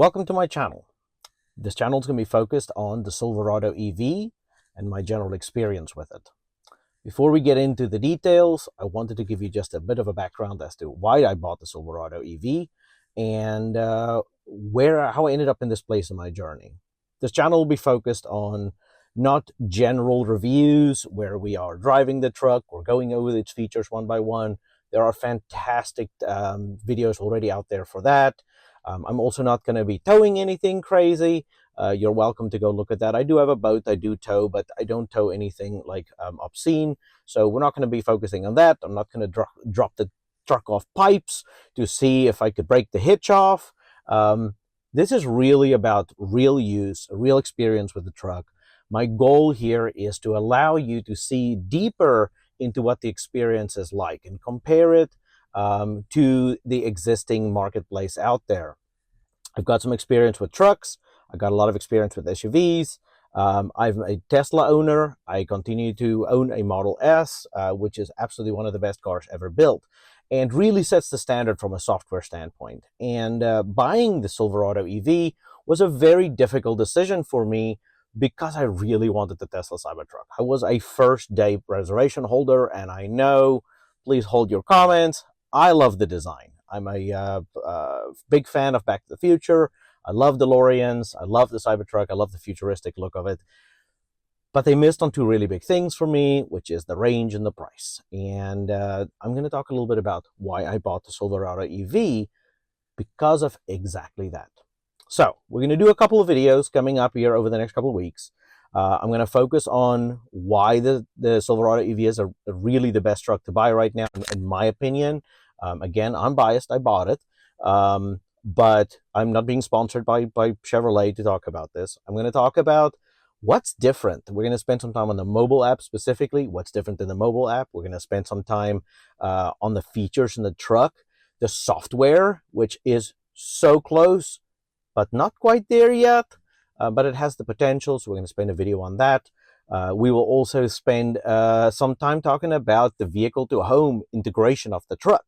Welcome to my channel. This channel is going to be focused on the Silverado EV and my general experience with it. Before we get into the details, I wanted to give you just a bit of a background as to why I bought the Silverado EV and how I ended up in this place in my journey. This channel will be focused on not general reviews where we are driving the truck or going over its features one by one. There are fantastic videos already out there for that. I'm also not going to be towing anything crazy. You're welcome to go look at that. I do have a boat, I do tow, but I don't tow anything like obscene. So we're not going to be focusing on that. I'm not going to drop the truck off pipes to see if I could break the hitch off. This is really about real use, a real experience with the truck. My goal here is to allow you to see deeper into what the experience is like and compare it to the existing marketplace out there. I've got some experience with trucks. I got a lot of experience with SUVs. I'm a Tesla owner. I continue to own a Model S, which is absolutely one of the best cars ever built and really sets the standard from a software standpoint. And buying the Silverado EV was a very difficult decision for me because I really wanted the Tesla Cybertruck. I was a first day reservation holder, and I know, please hold your comments, I love the design. I'm a big fan of Back to the Future. I love DeLoreans. I love the Cybertruck. I love the futuristic look of it. But they missed on two really big things for me, which is the range and the price. And I'm going to talk a little bit about why I bought the Silverado EV because of exactly that. So we're going to do a couple of videos coming up here over the next couple of weeks. I'm going to focus on why the Silverado EV is really the best truck to buy right now, in my opinion. Again, I'm biased. I bought it. But I'm not being sponsored by Chevrolet to talk about this. I'm going to talk about what's different. We're going to spend some time on the mobile app specifically. What's different in the mobile app? We're going to spend some time on the features in the truck, the software, which is so close, but not quite there yet. But it has the potential, so we're going to spend a video on that. We will also spend some time talking about the vehicle-to-home integration of the truck.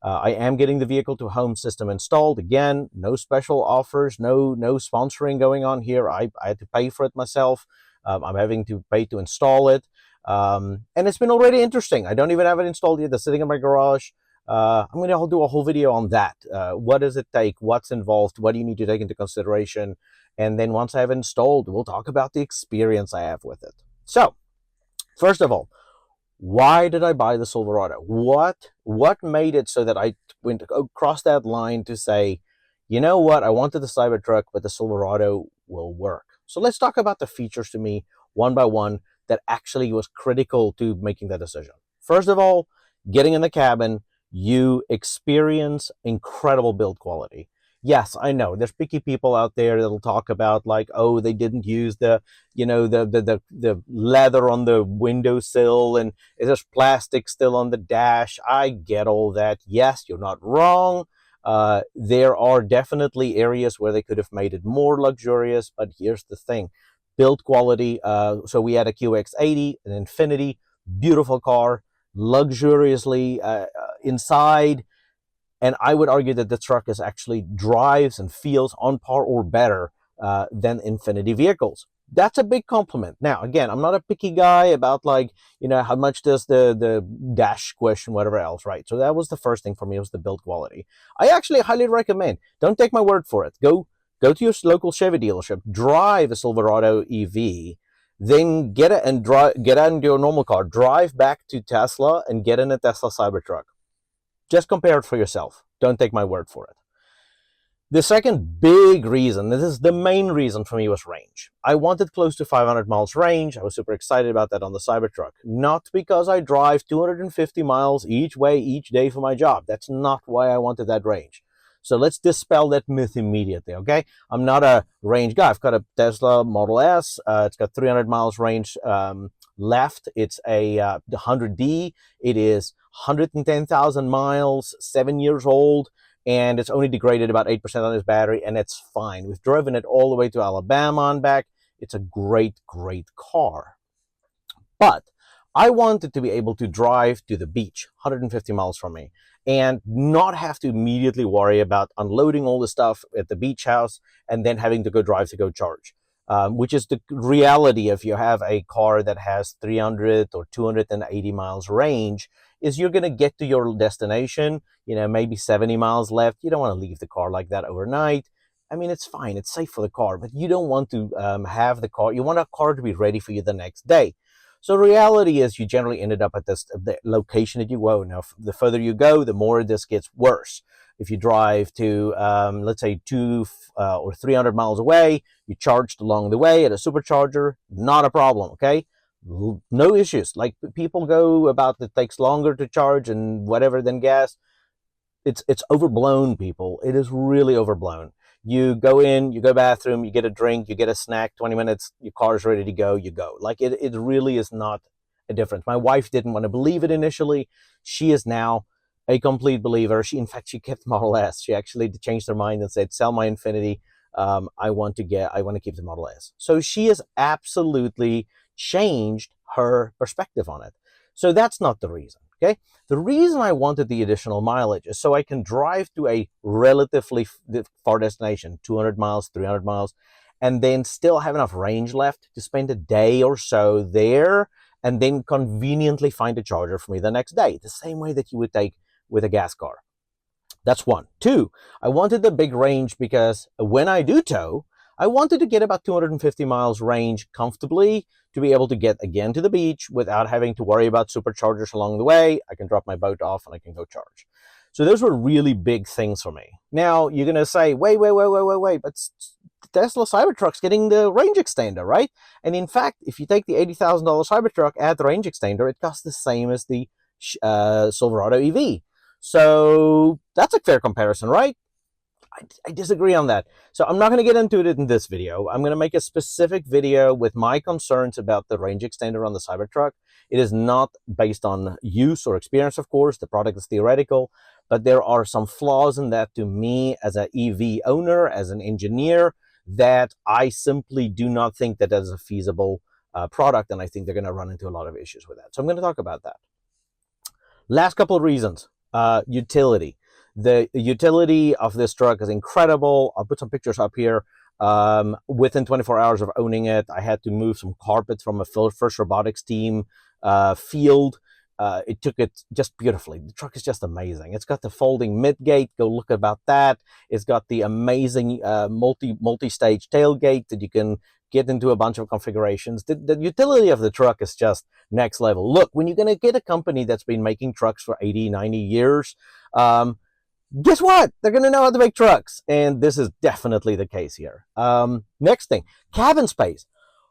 I am getting the vehicle-to-home system installed. Again, no special offers, no sponsoring going on here. I had to pay for it myself. I'm having to pay to install it. And it's been already interesting. I don't even have it installed yet. It's sitting in my garage. I'm going to do a whole video on that. What does it take? What's involved? What do you need to take into consideration? And then once I have installed, we'll talk about the experience I have with it. So, first of all, why did I buy the Silverado? What made it so that I went across that line to say, you know what, I wanted the Cybertruck, but the Silverado will work. So let's talk about the features to me, one by one, that actually was critical to making that decision. First of all, getting in the cabin, you experience incredible build quality. Yes, I know there's picky people out there that'll talk about like, oh, they didn't use the leather on the windowsill and there's plastic still on the dash. I get all that. Yes, you're not wrong. There are definitely areas where they could have made it more luxurious, but here's the thing. Build quality. So we had a QX80, an Infinity, beautiful car, luxuriously inside. And I would argue that the truck is actually drives and feels on par or better than Infinity vehicles. That's a big compliment. Now, again, I'm not a picky guy about like, how much does the dash squish and whatever else, right? So that was the first thing for me, was the build quality. I actually highly recommend, don't take my word for it. Go to your local Chevy dealership, drive a Silverado EV, then get out into your normal car, drive back to Tesla and get in a Tesla Cybertruck. Just compare it for yourself. Don't take my word for it. The second big reason, this is the main reason for me, was range. I wanted close to 500 miles range. I was super excited about that on the Cybertruck. Not because I drive 250 miles each way, each day for my job. That's not why I wanted that range. So let's dispel that myth immediately, okay? I'm not a range guy. I've got a Tesla Model S. It's got 300 miles range left. It's a 100D. It is 110,000 miles, 7 years old, and it's only degraded about 8% on its battery, and it's fine. We've driven it all the way to Alabama and back. It's a great, great car. But I wanted to be able to drive to the beach, 150 miles from me, and not have to immediately worry about unloading all the stuff at the beach house and then having to go drive to go charge. Which is the reality if you have a car that has 300 or 280 miles range, is you're going to get to your destination, maybe 70 miles left. You don't want to leave the car like that overnight. I mean, it's fine. It's safe for the car, but you don't want to have the car. You want a car to be ready for you the next day. So reality is you generally ended up at the location that you go. Now, the further you go, the more this gets worse. If you drive to, let's say, 200 or 300 miles away, you charged along the way at a supercharger, not a problem, okay? No issues. Like people go about it takes longer to charge and whatever than gas. It's overblown, people. It is really overblown. You go in, you go bathroom, you get a drink, you get a snack, 20 minutes, your car's ready to go, you go. Like it really is not a difference. My wife didn't want to believe it initially. She is now a complete believer. In fact, she kept Model S. She actually changed her mind and said, sell my Infiniti. I want to keep the Model S. So she has absolutely changed her perspective on it. So that's not the reason. Okay. The reason I wanted the additional mileage is so I can drive to a relatively far destination, 200 miles, 300 miles, and then still have enough range left to spend a day or so there and then conveniently find a charger for me the next day, the same way that you would take with a gas car. That's one. Two, I wanted the big range because when I do tow, I wanted to get about 250 miles range comfortably to be able to get again to the beach without having to worry about superchargers along the way. I can drop my boat off and I can go charge. So those were really big things for me. Now you're going to say, wait, but Tesla Cybertruck's getting the range extender, right? And in fact, if you take the $80,000 Cybertruck, add the range extender, it costs the same as the Silverado EV. So that's a fair comparison, right? I disagree on that. So I'm not going to get into it in this video. I'm going to make a specific video with my concerns about the range extender on the Cybertruck. It is not based on use or experience, of course. The product is theoretical, but there are some flaws in that to me as an EV owner, as an engineer, that I simply do not think that is a feasible product, and I think they're going to run into a lot of issues with that. So I'm going to talk about that. Last couple of reasons. Utility. The utility of this truck is incredible. I'll put some pictures up here. Within 24 hours of owning it, I had to move some carpet from a First Robotics team field. It took it just beautifully. The truck is just amazing. It's got the folding midgate. Go look about that. It's got the amazing multi-stage tailgate that you can get into a bunch of configurations. The utility of the truck is just next level. Look, when you're going to get a company that's been making trucks for 80, 90 years, guess what? They're going to know how to make trucks. And this is definitely the case here. Next thing, cabin space.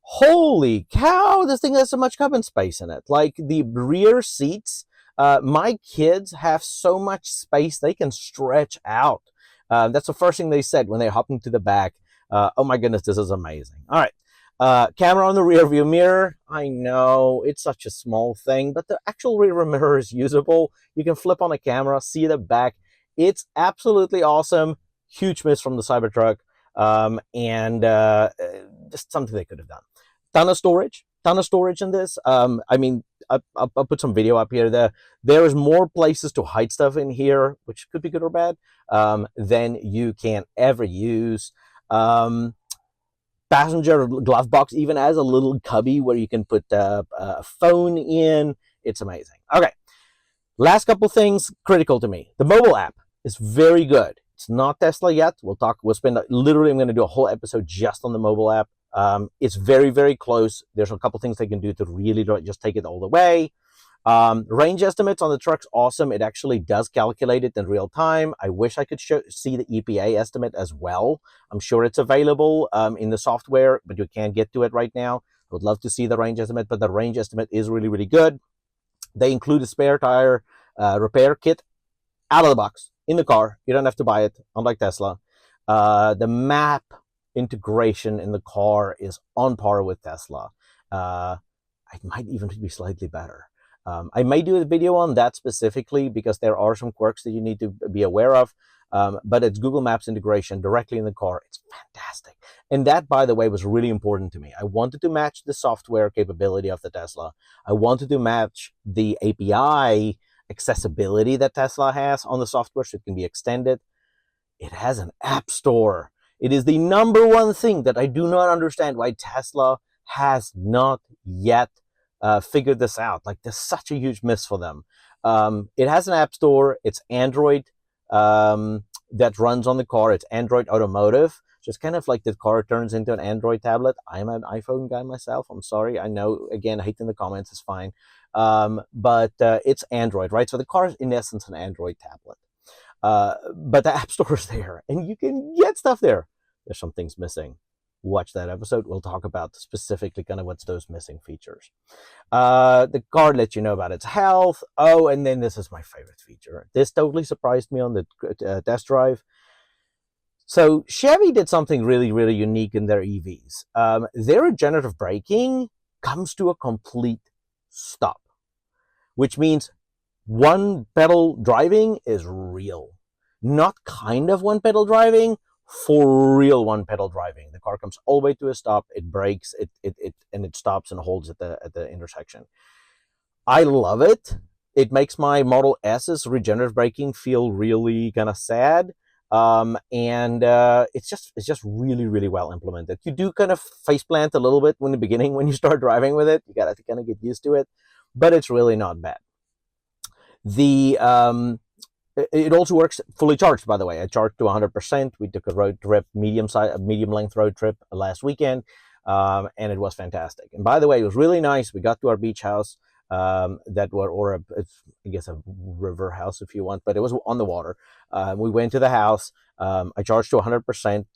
Holy cow, this thing has so much cabin space in it. Like the rear seats, my kids have so much space they can stretch out. That's the first thing they said when they hopped into the back. Oh my goodness, this is amazing. All right. Camera on the rear view mirror. I know it's such a small thing, but the actual rear mirror is usable. You can flip on a camera, see the back. It's absolutely awesome. Huge miss from the Cybertruck. And just something they could have done. Ton of storage in this. I mean, I'll put some video up here. There is more places to hide stuff in here, which could be good or bad, than you can ever use. Passenger glove box even has a little cubby where you can put a phone in. It's amazing. Okay, last couple things critical to me. The mobile app is very good. It's not Tesla yet. We'll spend literally, I'm going to do a whole episode just on the mobile app. It's very, very close. There's a couple things they can do to really just take it all the way. Range estimates on the truck's awesome. It actually does calculate it in real time. I wish I could see the EPA estimate as well. I'm sure it's available in the software, but you can't get to it right now. I would love to see the range estimate, but the range estimate is really, really good. They include a spare tire repair kit out of the box in the car. You don't have to buy it, unlike Tesla. The map integration in the car is on par with Tesla. It might even be slightly better. I may do a video on that specifically because there are some quirks that you need to be aware of. But it's Google Maps integration directly in the car. It's fantastic. And that, by the way, was really important to me. I wanted to match the software capability of the Tesla. I wanted to match the API accessibility that Tesla has on the software, so it can be extended. It has an app store. It is the number one thing that I do not understand why Tesla has not yet figured this out. Like, there's such a huge miss for them. It has an app store. It's Android that runs on the car. It's Android Automotive. So it's kind of like the car turns into an Android tablet. I'm an iPhone guy myself. I'm sorry. I know, again, hate in the comments is fine. But it's Android, right? So the car is, in essence, an Android tablet. But the App Store is there, and you can get stuff there. There's some things missing. Watch that episode. We'll talk about specifically kind of what's those missing features. The card lets you know about its health. Oh, and then this is my favorite feature. This totally surprised me on the test drive. So Chevy did something really, really unique in their EVs. Their regenerative braking comes to a complete stop, which means one pedal driving is real. Not kind of one pedal driving, for real one pedal driving. The car comes all the way to a stop, it brakes, and it stops and holds at the intersection. I love it. It makes my Model S's regenerative braking feel really kind of sad. It's just really, really well implemented. You do kind of faceplant a little bit in the beginning when you start driving with it. You got to kind of get used to it, but it's really not bad. It also works fully charged, by the way. I charged to 100%. We took a road trip, medium length road trip last weekend, and it was fantastic. And by the way, it was really nice. We got to our beach house, I guess a river house if you want, but it was on the water. We went to the house. I charged to 100%,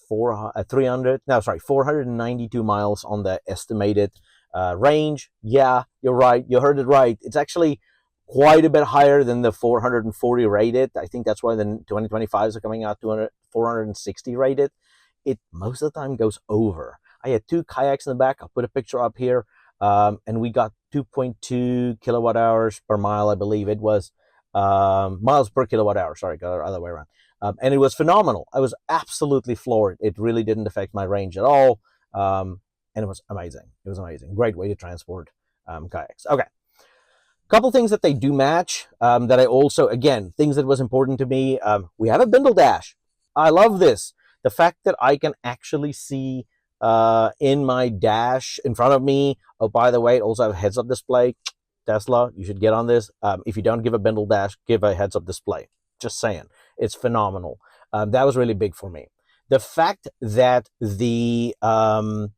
492 miles on the estimated range. Yeah, you're right. You heard it right. It's actually quite a bit higher than the 440 rated. I think that's why the 2025s are coming out 460 rated. It most of the time goes over. I had 2 kayaks in the back. I'll put a picture up here. And we got 2.2 kilowatt hours per mile, I believe it was. Miles per kilowatt hour. Sorry, got it the other way around. And it was phenomenal. I was absolutely floored. It really didn't affect my range at all. And it was amazing. It was amazing. Great way to transport kayaks. Okay. Couple things that they do match that I also, again, things that was important to me. We have a bindle dash. I love this. The fact that I can actually see in my dash in front of me. Oh, by the way, it also have a heads-up display. Tesla, you should get on this. If you don't give a bindle dash, give a heads-up display. Just saying. It's phenomenal. That was really big for me. The fact that the car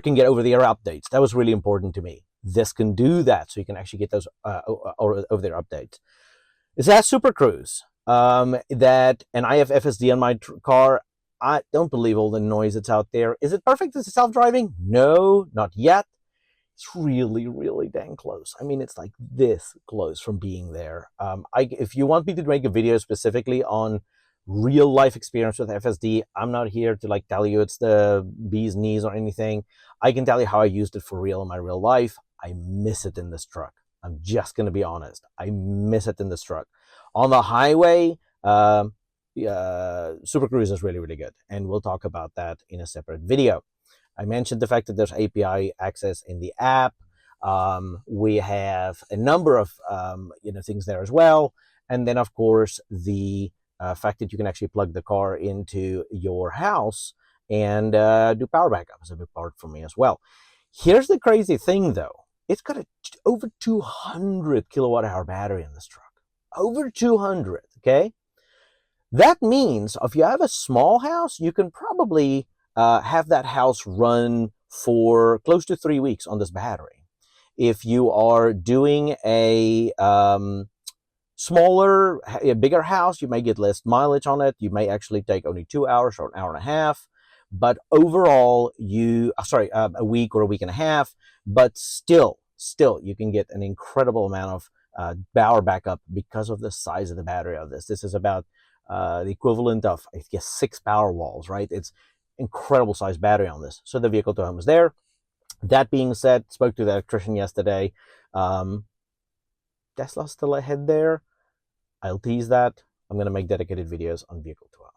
can get over-the-air updates, that was really important to me. This can do that, so you can actually get those over-the-air updates. It has Super Cruise. And I have FSD on my car. I don't believe all the noise that's out there. Is it perfect as a self-driving? No, not yet. It's really, really dang close. I mean, it's like this close from being there. If you want me to make a video specifically on real life experience with FSD, I'm not here to like tell you it's the bee's knees or anything. I can tell you how I used it for real in my real life. I miss it in this truck. I'm just going to be honest. I miss it in this truck. On the highway, Super Cruise is really, really good. And we'll talk about that in a separate video. I mentioned the fact that there's API access in the app. We have a number of things there as well. And then, of course, the fact that you can actually plug the car into your house and do power backup is a big part for me as well. Here's the crazy thing, though. It's got over 200 kilowatt hour battery in this truck. Over 200, okay? That means if you have a small house, you can probably have that house run for close to 3 weeks on this battery. If you are doing a bigger house, you may get less mileage on it. You may actually take only 2 hours or an hour and a half. But overall, a week or a week and a half. But still, you can get an incredible amount of power backup because of the size of the battery of this. This is about the equivalent of, I guess, 6 power walls, right? It's incredible size battery on this. So the vehicle to home is there. That being said, spoke to the electrician yesterday. Tesla's still ahead there. I'll tease that. I'm going to make dedicated videos on vehicle to home.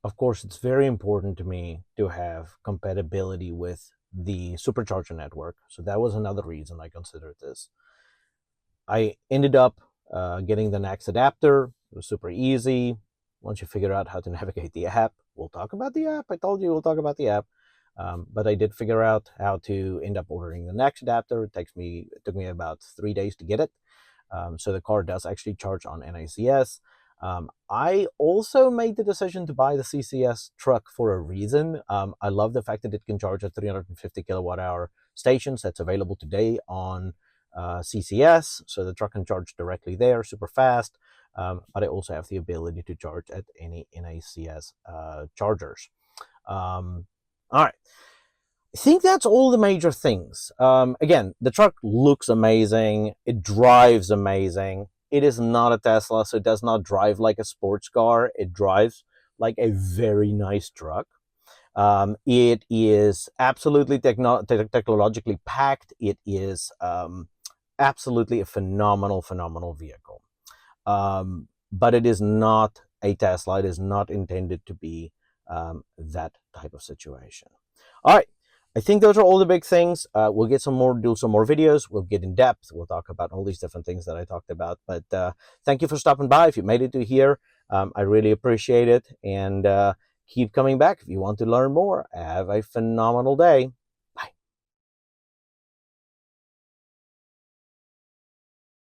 Of course, it's very important to me to have compatibility with the Supercharger network. So that was another reason I considered this. I ended up getting the next adapter. It was super easy. Once you figure out how to navigate the app, we'll talk about the app. I told you we'll talk about the app. But I did figure out how to end up ordering the next adapter. It took me about 3 days to get it. So the car does actually charge on NACS. I also made the decision to buy the CCS truck for a reason. I love the fact that it can charge at 350 kilowatt hour stations. That's available today on CCS, so the truck can charge directly there, super fast. But I also have the ability to charge at any NACS chargers. All right. I think that's all the major things. Again, the truck looks amazing. It drives amazing. It is not a Tesla, so it does not drive like a sports car. It drives like a very nice truck. It is absolutely technologically packed. It is absolutely a phenomenal vehicle. But it is not a Tesla. It is not intended to be that type of situation. All right. I think those are all the big things. We'll do some more videos. We'll get in depth. We'll talk about all these different things that I talked about. But thank you for stopping by. If you made it to here, I really appreciate it. And keep coming back if you want to learn more. Have a phenomenal day.